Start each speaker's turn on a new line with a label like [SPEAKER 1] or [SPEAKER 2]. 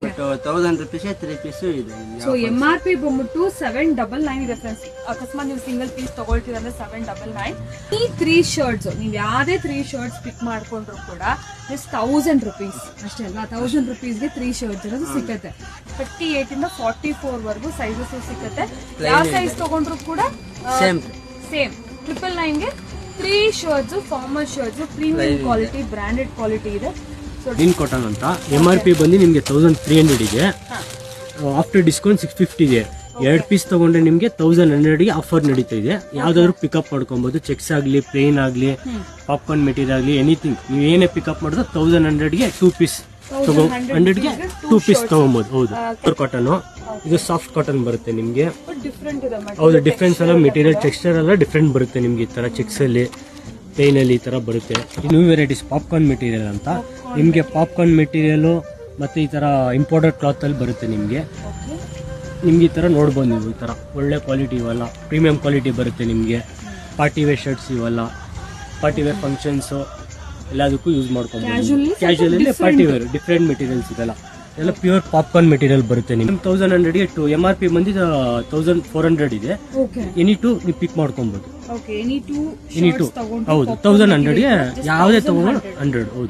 [SPEAKER 1] 1000 rupees 3 piece ಇದೆ.
[SPEAKER 2] So MRP ಬಂದ್ಬಿಟ್ಟು 799 ಇದೆ ಫ್ರೆಂಡ್ಸ್. ಅಕಸ್ಮಾತ್ ನೀವು ಸಿಂಗಲ್ ಪೀಸ್ ತಗೊಳ್ತೀರ ಅಂದ್ರೆ 799. ಈ 3 ಶರ್ಟ್ಸ್ ನೀವು ಯಾವ್ದೇ 3 ಶರ್ಟ್ಸ್ ಪಿಕ್ ಮಾಡ್ಕೊಂಡ್ರು ಕೂಡ ಜಸ್ಟ್ 1000 rupees ಅಷ್ಟೇ ಅಲ್ವಾ. 1000 rupeesಗೆ 3 ಶರ್ಟ್ಸ್ ಇರೋದು ಸಿಕ್ಕತ್ತೆ. 38 ಇಂದ 44 ವರೆಗೂ ಸೈಜಸ್ ಸಿಕ್ಕತ್ತೆ. ಯಾವ ಸೈಜ್ ತಗೊಂಡ್ರು ಕೂಡ ಸೇಮ್ 999ಗೆ 3 shirts, formal shirts, premium quality, branded quality ಇದೆ.
[SPEAKER 3] ಲಿನ್ ಕಾಟನ್ ಅಂತ. MRP ಬಂದು ನಿಮಗೆ 1300 ಇದೆ. ಆಫ್ಟರ್ ಡಿಸ್ಕೌಂಟ್ 650 ಇದೆ. 2 ಪೀಸ್ ತಗೊಂಡ್ರೆ ನಿಮಗೆ 1100ಗೆ ಆಫರ್ ನಡೀತಾ ಇದೆ. ಯಾವ್ದಾದ್ರು ಪಿಕಪ್ ಮಾಡ್ಕೊಬಹುದು. ಚೆಕ್ಸ್ ಆಗಲಿ, ಪ್ಲೇನ್ ಆಗಲಿ, ಪಾಪ್ಕಾರ್ನ್ ಮೆಟೀರಿಯಲ್ ಆಗಲಿ, ಎನಿಥಿಂಗ್ ನೀವು ಏನೇ ಪಿಕಪ್ ಮಾಡಿದ್ರೆ 1100ಗೆ 2 ಪೀಸ್ 100ಗೆ 2 ಪೀಸ್ ತಗೊಬಹುದು. ಹೌದು, ಕಾಟನ್ ಇದು ಸಾಫ್ಟ್ ಕಾಟನ್ ಬರುತ್ತೆ ನಿಮಗೆ. ಹೌದು, ಡಿಫ್ರೆನ್ಸ್ ಎಲ್ಲ ಮೆಟೀರಿಯಲ್ ಟೆಕ್ಸ್ಚರ್ ಎಲ್ಲ ಡಿಫ್ರೆಂಟ್ ಬರುತ್ತೆ ನಿಮ್ಗೆ. ಈ ತರ ಚೆಕ್ಸ್ ಅಲ್ಲಿ, ಪ್ಲೇನ್ ಅಲ್ಲಿ ಈ ತರ ಬರುತ್ತೆ. ನ್ಯೂ ವೆರೈಟೀಸ್ ಪಾಪ್ಕಾರ್ನ್ ಮೆಟೀರಿಯಲ್ ಅಂತ. ನಿಮಗೆ ಪಾಪ್ಕಾರ್ನ್ ಮೆಟೀರಿಯಲ್ ಮತ್ತೆ ಈ ತರ ಇಂಪೋರ್ಟೆಡ್ ಕ್ಲಾತ್ ಅಲ್ಲಿ ಬರುತ್ತೆ ನಿಮಗೆ. ಈ ತರ ನೋಡ್ಬೋದು ನೀವು. ಈ ತರ ಒಳ್ಳೆ ಕ್ವಾಲಿಟಿ ಇವೆಲ್ಲ ಪ್ರೀಮಿಯಂ ಕ್ವಾಲಿಟಿ ಬರುತ್ತೆ ನಿಮಗೆ. ಪಾರ್ಟಿ ವೇರ್ ಶರ್ಟ್ಸ್ ಇವೆಲ್ಲ ಪಾರ್ಟಿ ವೇರ್ ಫಂಕ್ಷನ್ಸ್ ಎಲ್ಲದಕ್ಕೂ ಯೂಸ್ ಮಾಡ್ಕೊಬೋದು. ಕ್ಯಾಶುಯಲ್ ಅಲ್ಲಿ ಪಾರ್ಟಿ ವೇರ್ ಡಿಫ್ರೆಂಟ್ ಮೆಟೀರಿಯಲ್ಸ್ ಇದೆಲ್ಲ ಎಲ್ಲ ಪ್ಯೂರ್ ಪಾಪ್ಕಾರ್ನ್ ಮೆಟೀರಿಯಲ್ ಬರುತ್ತೆ ನಿಮ್ಗೆ. 1100ಗೆ MRP ಬಂದು 1400 ಇದೆ. ಎನಿ ಟು ನೀವು ಪಿಕ್ ಮಾಡ್ಕೊಬಹುದು. ಹೌದು, 1100ಗೆ ಯಾವುದೇ ತಗೊಂಡು 100. ಹೌದು.